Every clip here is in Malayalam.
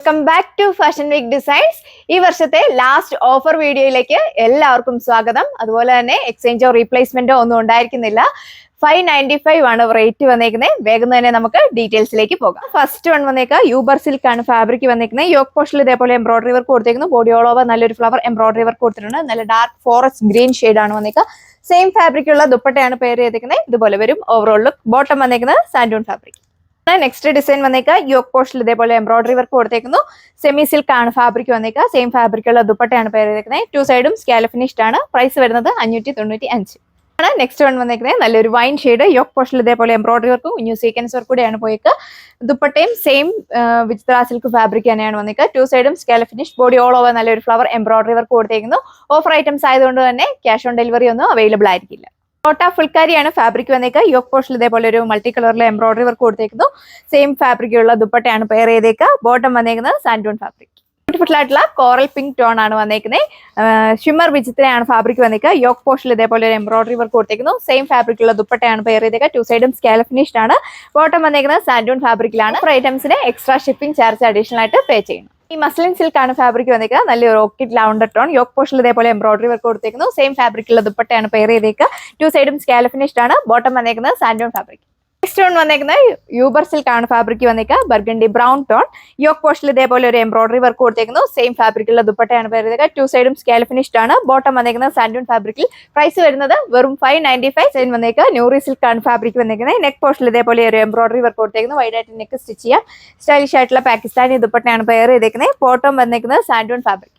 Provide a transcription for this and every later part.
Welcome back to fashion week designs. ഈ വർഷത്തെ ലാസ്റ്റ് ഓഫർ വീഡിയോയിലേക്ക് എല്ലാവർക്കും സ്വാഗതം. അതുപോലെ തന്നെ എക്സ്ചേഞ്ചോ റീപ്ലേസ്മെന്റോ ഒന്നും ഉണ്ടായിരിക്കുന്നില്ല. 595 ആണ് റേറ്റ് വന്നേക്കുന്നത്. വേഗം തന്നെ നമുക്ക് ഡീറ്റെയിൽസിലേക്ക് പോകാം. ഫസ്റ്റ് വൺ വന്നേക്കാം യൂബർ സിൽക്ക് ആണ് ഫാബ്രിക് വന്നേക്കുന്നത്. യോക്ക് പോസ്റ്റിൽ ഇതേപോലെ എംബ്രോയിഡറി വർക്ക് കൊടുത്തേക്കുന്നു. ബോഡി ഓൾ ഓവർ നല്ലൊരു ഫ്ലവർ എംബ്രോയിഡറി വർക്ക് കൊടുത്തിട്ടുണ്ട്. നല്ല ഡാർക്ക് ഫോറസ്റ്റ് ഗ്രീൻ ഷെയ്ഡ് ആണ് വന്നേക്കുക. സെയിം ഫാബ്രിക് ഉള്ള ദുപ്പട്ടയാണ് പേര് ചെയ്തേക്കുന്നത്. ഇതുപോലെ വരും ഓവറോൾ ലുക്ക്. ബോട്ടം വന്നേക്കുന്നത് santoon fabric. Next design വന്നേക്കുക yoke പോസ്റ്റിൽ ഇതേപോലെ എംബ്രോയിഡറി വർക്ക് കൊടുത്തേക്കുന്നു. സെമി സിൽക്ക് ആണ് ഫാബ്രിക് വന്നേക്കുക. സെയിം ഫാബ്രിക് ഉള്ള ദുപ്പട്ടയാണ് പേര് ചെയ്തേക്കുന്നത്. ടു സൈഡും സ്കാല ഫിനിഷ്ഡ് ആണ്. പ്രൈസ് വരുന്നത് 595 ആണ്. നെക്സ്റ്റ് വൺ വന്നേക്കുന്നത് നല്ലൊരു വൈൻ ഷെയ്ഡ്. യോക്ക് പോസ്റ്റിൽ ഇതേപോലെ എംബ്രോയിഡറി വർക്കും ന്യൂ സീക്വൻസ് വർക്ക് കൂടെയാണ് പോയേക്കുക. ദുപ്പട്ടയും സെയിം വിചിത്ര സിൽക്ക് ഫാബ്രിക് തന്നെയാണ് വന്നേക്കുക. ടു സൈഡും സ്കാല ഫിനിഷ്. ബോഡി ഓൾ ഓവർ നല്ലൊരു ഫ്ലവർ എംബ്രോയിഡറി വർക്ക് കൊടുത്തേക്കുന്നു. ഓഫർ ഐറ്റംസ് ആയതുകൊണ്ട് തന്നെ ക്യാഷ് ഓൺ ഡെലിവറി ഒന്നും അവൈലബിൾ ആയിരിക്കില്ല. കോട്ട ഫുൾക്കാരിയാണ് ഫാബ്രിക് വന്നേക്കുക. യോക്ക് പോസ്റ്റിൽ ഇതേപോലെ ഒരു മൾട്ടി കളറിലെ എംബ്രോയിഡറി വർക്ക് കൊടുത്തേക്കുന്നു. സെയിം ഫാബ്രിക് ഉള്ള ദുപ്പട്ടയാണ് പെയർ ചെയ്തേക്കുക. ബോട്ടം വന്നേക്കുന്നത് സാൻഡൂൺ ഫാബ്രിക്. ബ്യൂട്ടിഫുൾ ആയിട്ടുള്ള കോറൽ പിങ്ക് ടോൺ ആണ് വന്നേക്കുന്നത്. ഷിമ്മർ വിചിത്രയാണ് ഫാബ്രിക് വന്നേക്കുക. യോക്ക് പോസ്റ്റിൽ ഇതേപോലെ ഒരു എംബ്രോയിഡറി വർക്ക് കൊടുത്തേക്കുന്നു. സെയിം ഫാബ്രിക് ഉള്ള ദുപ്പട്ടയാണ് പെയർ ചെയ്തേക്കുക. ടു സൈഡും സ്കാല ഫിനിഷ്ഡ് ആണ്. ബോട്ടം വന്നേക്കുന്നത് സാൻഡൂൺ ഫാബ്രിക്കിലാണ്. ഫോർ ഐറ്റംസിന് എക്സ്ട്രാ ഷിപ്പിംഗ് ചാർജ് അഡീഷണൽ ആയിട്ട് പേ ചെയ്യണം. ഈ മസ്ലിൻ സിൽക്ക് ആണ് ഫാബ്രിക് വന്നേക്കുക. നല്ലൊരു റോക്കറ്റ് ലൗണ്ടർ ടോൺ. യോക്ക് പോസ്റ്റിൽ ഇതേപോലെ എംബ്രോയിഡറി വർക്ക് കൊടുത്തേക്കുന്നു. സെയിം ഫാബ്രിക് ഉള്ള ദുപ്പട്ടയാണ് പെയർ ചെയ്തേക്കുക. ടു സൈഡും സ്കാല ഫിനിഷ്ഡ് ആണ്. ബോട്ടം വന്നേക്കുന്നത് സാൻഡൂൺ ഫാബ്രിക്. നെക്സ്റ്റ് വൺ വന്നേക്കുന്നത് യൂബർ സിൽക്ക് ആണ് ഫാബ്രിക് വന്നേക്കുക. Burgundy brown tone. യോക്ക് പോസ്റ്റിൽ ഇതേപോലെ ഒരു എംബ്രോയിഡറി വർക്ക് കൊടുത്തേക്കുന്നു. സെയിം ഫാബ്രിക് ഉള്ള ദുപ്പട്ടയാണ് പെയർ ചെയ്തേക്കുക. ടു സൈഡും സ്കാല ഫിനിഷ്ഡ് ആണ്. ബോട്ടം വന്നേക്കുന്നത് സാൻഡൂൺ ഫാബ്രിക്കിൽ. പ്രൈസ് വരുന്നത് വെറും 595. സെയിം വന്നേക്കുക ന്യൂറി സിൽക്ക് ആണ് ഫാബ്രിക് വന്നേക്കുന്നത്. നെക്ക് പോസ്റ്റിൽ ഇതേപോലെ ഒരു എംബ്രോയിഡറി വർക്ക് കൊടുത്തേക്കുന്നു. വൈഡായിട്ട് നെക്ക് സ്റ്റിച്ച് ചെയ്യാം. സ്റ്റൈലിഷ് ആയിട്ടുള്ള പാകിസ്ഥാനി ദുപ്പട്ടയാണ് പെയർ ചെയ്തേക്കുന്നത്. ബോട്ടം വന്നേക്കുന്നത് സാൻഡൂൺ ഫാബ്രിക്.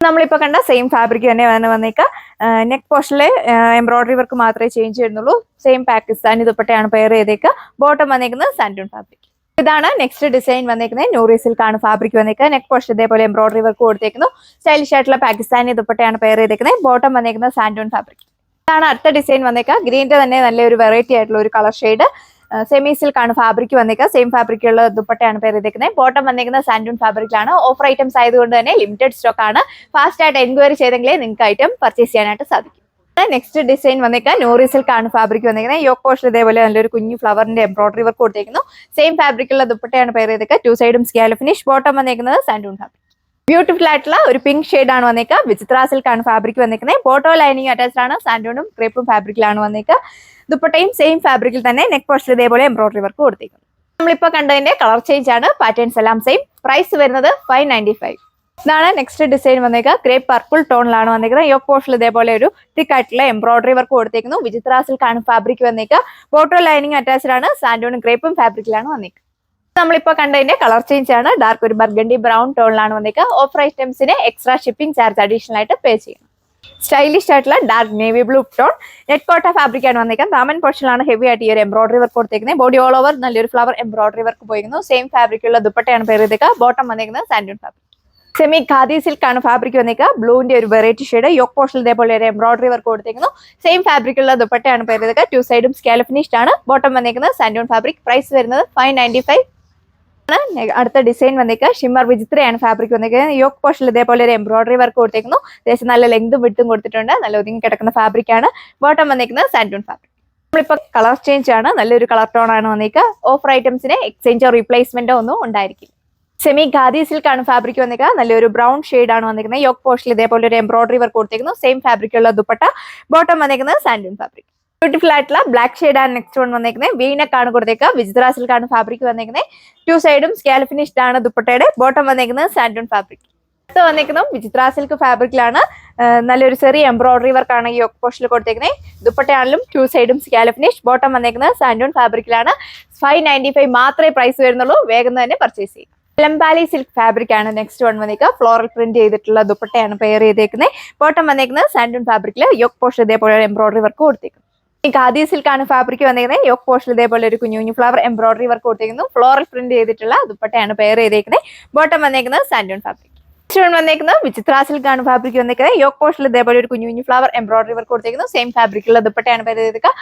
നമ്മളിപ്പോൾ കണ്ട സെയിം ഫാബ്രിക് തന്നെ വന്നേക്കുക. നെക്ക് പോസ്റ്റിലെ എംബ്രോയിഡറി വർക്ക് മാത്രമേ ചേഞ്ച് ചെയ്യുന്നുള്ളൂ. സെയിം പാകിസ്ഥാനി ദുപ്പട്ടയാണ് പെയർ ചെയ്തേക്കുക. ബോട്ടം വന്നേക്കുന്നത് സാൻഡൂൺ ഫാബ്രിക്. ഇതാണ് നെക്സ്റ്റ് ഡിസൈൻ വന്നേക്കുന്നത്. ന്യൂറി സിൽക്ക് ആണ് ഫാബ്രിക് വന്നേക്കുക. നെക്ക് പോസ്റ്റ് ഇതേപോലെ എംബ്രോയിഡറി വർക്ക് കൊടുത്തേക്കുന്നു. സ്റ്റൈലിഷ് ആയിട്ടുള്ള പാകിസ്ഥാനി ദുപ്പട്ടയാണ് പെയർ ചെയ്തേക്കുന്നത്. ബോട്ടം വന്നേക്കുന്നത് സാൻഡൂൺ ഫാബ്രിക്. ഇതാണ് അടുത്ത ഡിസൈൻ വന്നേക്കുക. ഗ്രീൻ്റെ തന്നെ നല്ലൊരു വെറൈറ്റി ആയിട്ടുള്ള ഒരു കളർ ഷെയ്ഡ്. സെമി സിൽക്ക് ആണ് ഫാബ്രിക് വന്നേക്കുക. സെയിം ഫാബ്രിക് ഉള്ള ദുപ്പട്ടയാണ് പേര് ചെയ്തേക്കുന്നത്. ബോട്ടം വന്നേക്കുന്നത് സാൻഡൂൺ ഫാബ്രിക്കിലാണ്. ഓഫർ ഐറ്റംസ് ആയതുകൊണ്ട് തന്നെ ലിമിറ്റഡ് സ്റ്റോക്ക് ആണ്. ഫാസ്റ്റ് ആയിട്ട് എൻക്വയറി ചെയ്തെങ്കിലേ നിങ്ങൾക്ക് ഐറ്റം പർച്ചേസ് ചെയ്യാനായിട്ട് സാധിക്കും. നെക്സ്റ്റ് ഡിസൈൻ വന്നേക്കുക ന്യൂറി സിൽക്ക് ആണ് ഫാബ്രിക് വന്നേക്കുന്നത്. യോക്ക് പോസ്റ്റിൽ ഇതേപോലെ നല്ലൊരു കുഞ്ഞു ഫ്ലവറിന്റെ എംബ്രോയിഡറി വർക്ക് കൊടുത്തേക്കുന്നു. സെയിം ഫാബ്രിക് ഉള്ള ദുപ്പട്ടയാണ് പേര് ചെയ്തേക്കുക. ടു സൈഡും സ്കാല ഫിനിഷ്. ബോട്ടം വന്നേക്കുന്നത് സാൻഡൂൺ ഫാബ്രിക്. ബ്യൂട്ടിഫുൾ ആയിട്ടുള്ള ഒരു പിങ്ക് ഷെയ്ഡ് ആണ് വന്നേക്കുക. വിചിത്ര സിൽക്ക് ആണ് ഫാബ്രിക് വന്നേക്കുന്നത്. ബോട്ടോ ലൈനിങ് അറ്റാച്ച്ഡ് ആണ്. സാൻഡൂണും ക്രേപ്പും ഫാബ്രിക്കിലാണ് വന്നേക്കുക. ദുപ്പട്ടയും സെയിം ഫാബ്രിക്കിൽ തന്നെ നെക്ക് പോസ്റ്റിൽ ഇതേപോലെ എംബ്രോയിഡറി വർക്ക് കൊടുത്തേക്കുന്നു. നമ്മളിപ്പോൾ കണ്ടതിന്റെ കളർ ചേഞ്ച് ആണ്. പാറ്റേൺസ് എല്ലാം സെയിം. പ്രൈസ് വരുന്നത് 595. ഇതാണ് നെക്സ്റ്റ് ഡിസൈൻ വന്നേക്കുക. ഗ്രേപ്പ് പർപ്പിൾ ടോണിലാണ് വന്നേക്കുന്നത്. യോക്ക് പോസ്റ്റിൽ ഇതേപോലെ ഒരു തിക്ക് ആയിട്ടുള്ള എംബ്രോയിഡറി വർക്ക് കൊടുത്തേക്കുന്നു. വിചിത്ര സിൽക്ക് ആണ് ഫാബ്രിക് വന്നേക്കുക. ബോട്ടോ ലൈനിങ് അറ്റാച്ച്ഡ് ആണ്. സാൻഡൂണും ക്രേപ്പും ഫാബ്രിക്കിലാണ് വന്നേക്കുക. നമ്മളിപ്പോൾ കണ്ടതിന്റെ കളർ ചേഞ്ച് ആണ്. ഡാർക്ക് ഒരു ബർഗണ്ടി ബ്രൗൺ ടോണിലാണ് വന്നേക്കുക. ഓഫർ ഐറ്റംസിന് എക്സ്ട്രാ ഷിപ്പിംഗ് ചാർജ് അഡീഷണൽ ആയിട്ട് പേ ചെയ്യണം. സ്റ്റൈലിഷ് ആയിട്ടുള്ള dark navy blue tone. Net Kota fabric ആണ് വന്നേക്കുന്നത്. ദാമൻ പോർഷനിലാണ് ഹെവി ആയിട്ട് ഈ ഒരു എംബ്രോയിഡറി വർക്ക് കൊടുത്തേക്കുന്നത്. ബോഡി ഓൾ ഓവർ നല്ലൊരു ഫ്ലവർ എംബ്രോയിഡറി വർക്ക് പോയിരുന്നു. സെയിം ഫാബ്രിക് ഉള്ള ദുപ്പട്ടയാണ് പേര് ചെയ്തേക്കുക. ബോട്ടം വന്നേക്കുന്നത് santoon fabric. Semi khadi silk ആണ് ഫാബ്രിക് വന്നേക്കുക. ബ്ലൂവിന്റെ ഒരു വെറൈറ്റി ഷെയ്ഡ്. യോക്ക് പോസ്റ്റിൽ ഇതേപോലെ ഒരു എംബ്രോയിഡറി വർക്ക് കൊടുത്തേക്കുന്നു. സെയിം ഫാബ്രിക് ഉള്ള ദുപ്പട്ടയാണ് പേര് ചെയ്തേക്കുക. ടു സൈഡും സ്കാല ഫിനിഷ്ഡ് ആണ്. ബോട്ടം വന്നേക്കുന്നത് സാൻഡൂൺ ഫാബ്രിക്. പ്രൈസ് വരുന്നത് 595. അടുത്ത ഡിസൈൻ വന്നേക്കുക ഷിമ്മർ വിചിത്രയാണ് ഫാബ്രിക് വന്നേക്കുന്നത്. യോക്ക് പോസ്റ്റിൽ ഇതേപോലെ ഒരു എംബ്രോയിഡറി വർക്ക് കൊടുത്തേക്കുന്നു. അത്യാവശ്യം നല്ല ലെങ്തും വിട്ടും കൊടുത്തിട്ടുണ്ട്. നല്ല ഒതുങ്ങി കിടക്കുന്ന ഫാബ്രിക് ആണ്. ബോട്ടം വന്നേക്കുന്നത് സാൻഡൂൺ ഫാബ്രിക്. നമ്മളിപ്പോൾ കളർ ചേഞ്ച് ആണ്. നല്ലൊരു കളർ ടോൺ ആണ് വന്നേക്കുക. ഓഫർ ഐറ്റംസിന് എക്സ്ചേഞ്ചോ റീപ്ലേസ്മെന്റോ ഒന്നും ഉണ്ടായിരിക്കും. സെമി ഖാദി സിൽക്ക് ആണ് ഫാബ്രിക് വന്നേക്കുക. നല്ലൊരു ബ്രൗൺ ഷെയ്ഡ് ആണ് വന്നേക്കുന്നത്. യോക്ക് പോസ്റ്റിൽ ഇതേപോലെ ഒരു എംബ്രോയിഡറി വർക്ക് കൊടുത്തേക്കുന്നു. സെയിം ഫാബ്രിക് ഉള്ള ദുപ്പട്ട. ബോട്ടം വന്നേക്കുന്നത് സാൻഡൂൺ ഫാബ്രിക്. ബ്യൂട്ടിഫുൾ ആയിട്ടുള്ള ബ്ലാക്ക് ഷെയ്ഡ് ആണ് നെക്സ്റ്റ് വൺ വന്നേക്കുന്നത്. വീനക്ക് ആണ് കൊടുത്തേക്കുക. വിചിത്ര സിൽക്ക് ആണ് ഫാബ്രിക് വന്നേക്കുന്നത്. ടു സൈഡും സ്കാല ഫിനിഷ്ഡ് ആണ് ദുപ്പട്ടയുടെ. ബോട്ടം വന്നേക്കുന്നത് സാൻഡൂൺ ഫാബ്രിക്. അടുത്ത് വന്നേക്കുന്നതും വിചിത്ര സിൽക്ക് ഫാബ്രിക്കിലാണ്. നല്ലൊരു ചെറിയ എംബ്രോയിഡറി വർക്ക് ആണ് യോക്ക് പോസ്റ്റിൽ കൊടുത്തേക്കുന്നത്. ദുപ്പട്ടയാണെങ്കിലും ടു സൈഡും സ്കാല ഫിനിഷ്. ബോട്ടം വന്നേക്കുന്നത് സാൻഡൂൺ ഫാബ്രിക്കിലാണ്. 595 മാത്രമേ പ്രൈസ് വരുന്നുള്ളൂ. വേഗം തന്നെ പർച്ചേസ് ചെയ്യും. ലംബാലി സിൽക്ക് ഫാബ്രിക് ആണ് നെക്സ്റ്റ് വൺ വന്നേക്കുക. ഫ്ലോറൽ പ്രിന്റ് ചെയ്തിട്ടുള്ള ദുപ്പട്ടയാണ് പെയർ ചെയ്തേക്കുന്നത്. ബോട്ടം വന്നേക്കുന്നത് സാൻഡൂൺ ഫാബ്രിക്കിൽ. യോക്ക് പോസ്റ്റ് ഇതേപോലെ എംബ്രോയിഡറി വർക്ക് കൊടുത്തേക്കുന്നു. ഈ ഖാദി സിൽക്ക് ആണ് ഫാബ്രിക് വന്നേക്കുന്നത്. യോക്ക് പോസ്റ്റിൽ ഇതേപോലെ ഒരു കുഞ്ഞു ഫ്ലവർ എംബ്രോയിഡറി വർക്ക് കൊടുത്തേക്കുന്നു. ഫ്ലോറൽ പ്രിന്റ് ചെയ്തിട്ടുള്ള ദുപ്പട്ടയാണ് പെയർ ചെയ്തേക്കുന്നത്. ബോട്ടം വന്നേക്കുന്നത് സാൻഡൂൺ ഫാബ്രിക്. നെക്സ്റ്റ് വൺ വന്നേക്കുന്നത് വിചിത്ര സിൽക്ക് ആണ് ഫാബ്രിക് വന്നേക്കുന്നത്. യോക്ക് പോസ്റ്റിൽ ഇതേപോലെ ഒരു കുഞ്ഞു ഫ്ലവർ എംബ്രോയിഡറി വർക്ക് കൊടുത്തേക്കുന്നു. സെയിം ഫാബ്രിക് ഉള്ള ദുപ്പട്ടയാണ് പെയർ ചെയ്തേക്കുക.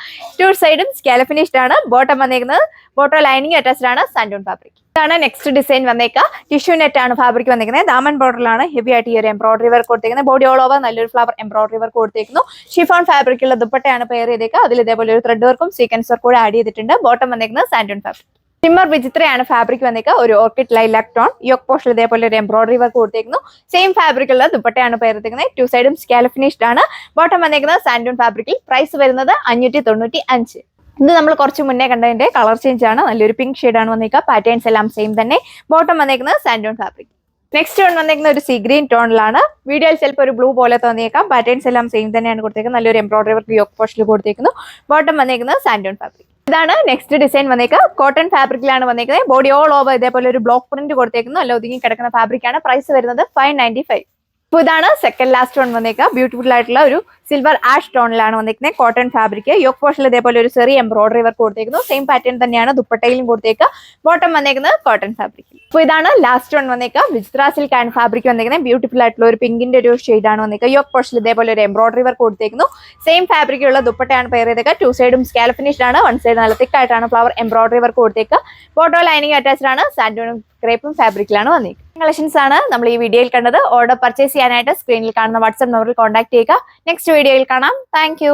ടു സൈഡും സ്കാല ഫിനിഷ്ഡ് ആണ്. ബോട്ടം വന്നേക്കുന്നത് ബോട്ടോ ലൈനിങ് അറ്റാച്ച്ഡ് ആണ്. Santoon fabric. ഇതാണ് നെക്സ്റ്റ് ഡിസൈൻ വന്നേക്കുക. ടിഷ്യൂ നെറ്റ് ആണ് ഫാബ്രിക് വന്നേക്കുന്നത്. ദാമൻ ബോർഡറിലാണ് ഹെവി ആയിട്ട് ഈ ഒരു എംബ്രോയിഡറി വർക്ക് കൊടുത്തേക്കുന്നത്. ബോഡി ഓൾ ഓവർ നല്ലൊരു ഫ്ലവർ എംബ്രോയിഡറി വർക്ക് കൊടുത്തേക്കുന്നു. ഷിഫോൺ ഫാബ്രിക് ഉള്ള ദുപ്പട്ടയാണ് പെയർ ചെയ്തേക്കുക. അതിൽ ഇതേപോലെ ഒരു ത്രെഡ് വർക്കും സീക്വൻസ് വർക്കും കൂടെ ആഡ് ചെയ്തിട്ടുണ്ട്. ബോട്ടം വന്നേക്കുന്നത് സാൻഡൂൺ ഫാബ്രിക്. ഷിമ്മർ വിചിത്രയാണ് ഫാബ്രിക് വന്നേക്കുക. ഒരു ഓർക്കിഡ് ലൈലാക് ടോൺ. യോക്ക് പോർഷനിൽ ഇതേപോലെ ഒരു എംബ്രോയിഡറി വർക്ക് കൊടുത്തേക്കുന്നു. സെയിം ഫാബ്രിക്കുള്ള ദുപ്പട്ടയാണ് പേരെടുത്തേക്കുന്നത്. 2 സൈഡും സ്കാലപ്പ് ഫിനിഷ്ഡ് ആണ്. ബോട്ടം വന്നേക്കുന്നത് സാൻഡൂൺ ഫാബ്രിക്കിൽ. പ്രൈസ് വരുന്നത് 595. ഇത് നമ്മൾ കുറച്ച് മുന്നേ കണ്ടതിന്റെ കളർ ചേഞ്ച് ആണ്. നല്ലൊരു പിങ്ക് ഷെയ്ഡാണ് വന്നേക്കുക. പാറ്റേൺസ് എല്ലാം സെയിം തന്നെ. ബോട്ടം വന്നേക്കുന്നത് സാൻഡൂൺ ഫാബ്രിക്. നെക്സ്റ്റ് വൺ വന്നേക്കുന്ന ഒരു സീ ഗ്രീൻ ടോണിലാണ്. വീഡിയോയിൽ ചിലപ്പോൾ ഒരു ബ്ലൂ പോലെ തോന്നിയേക്കാം. പാറ്റേൺസ് എല്ലാം സെയിം തന്നെയാണ് കൊടുത്തേക്കുന്നത്. നല്ലൊരു എംബ്രോയിഡറി വർക്ക് യോക്ക് പോർഷനിൽ കൊടുത്തേക്കുന്നു. ബോട്ടം വന്നേക്കുന്നത് സാൻഡൂൺ ഫാബ്രിക്. ഇതാണ് നെക്സ്റ്റ് ഡിസൈൻ വന്നേക്കുക. കോട്ടൺ ഫാബ്രിക്കിലാണ് വന്നേക്കുന്നത്. ബോഡി ഓൾ ഓവർ ഇതേപോലെ ഒരു ബ്ലോക്ക് പ്രിന്റ് കൊടുത്തേക്കുന്നു. നല്ല ഒതുങ്ങി കിടക്കുന്ന ഫാബ്രിക് ആണ്. പ്രൈസ് വരുന്നത് 595. അപ്പോൾ ഇതാണ് സെക്കൻഡ് ലാസ്റ്റ് വൺ വന്നേക്കുക. ബ്യൂട്ടിഫുൾ ആയിട്ടുള്ള ഒരു സിൽവർ ആഷ് ടോണിലാണ് വന്നേക്കുന്നത്. Cotton fabric. യോക്ക് പോർഷനിൽ ഇതേപോലെ ഒരു ചെറിയ എംബ്രോയിഡറി വർക്ക് കൊടുത്തേക്കുന്നു. സെയിം പാറ്റേൺ തന്നെയാണ് ദുപ്പട്ടയിലും കൊടുത്തേക്കുക. ബോട്ടം വന്നേക്കുന്നത് കോട്ടൺ ഫാബ്രിക്. അപ്പോൾ ഇതാണ് ലാസ്റ്റ് വൺ വന്നേക്കുക. വിചിത്ര സിൽക്ക് ആൻഡ് ഫാബ്രിക് വന്നേക്കുന്നത്. ബ്യൂട്ടിഫുൾ ആയിട്ടുള്ള ഒരു പിങ്കിന്റെ ഒരു ഷെയ്ഡാണ് വന്നേക്കുക. യോക്ക് പോർഷനിൽ ഇതേപോലെ ഒരു എംബ്രോയിഡറി വർക്ക് കൊടുത്തേക്കുന്നു. സെയിം ഫാബ്രിക്കുള്ള ദുപ്പട്ടയാണ് പെയർ ചെയ്തേക്കുക. 2 സൈഡും സ്കാലപ്പ് ഫിനിഷ്ഡ് ആണ്. 1 സൈഡ് നല്ല തിക്കായിട്ടാണ് ഫ്ലവർ എംബ്രോയിഡറി വർക്ക് കൊടുത്തേക്കുക. ബോട്ടോ ലൈനിങ് അറ്റാച്ച്ഡ് ആണ്. സാൻഡൂണും ക്രേപ്പും ഫാബ്രിക്കിലാണ് വന്നേക്കുക. കളക്ഷൻസ് ആണ് നമ്മൾ ഈ വീഡിയോയിൽ കണ്ടത്. ഓർഡർ പർച്ചേസ് ചെയ്യാനായിട്ട് സ്ക്രീനിൽ കാണുന്ന വാട്സ്ആപ്പ് നമ്പറിൽ കോൺടാക്ട് ചെയ്യുക. നെക്സ്റ്റ് വീഡിയോയിൽ കാണാം. താങ്ക്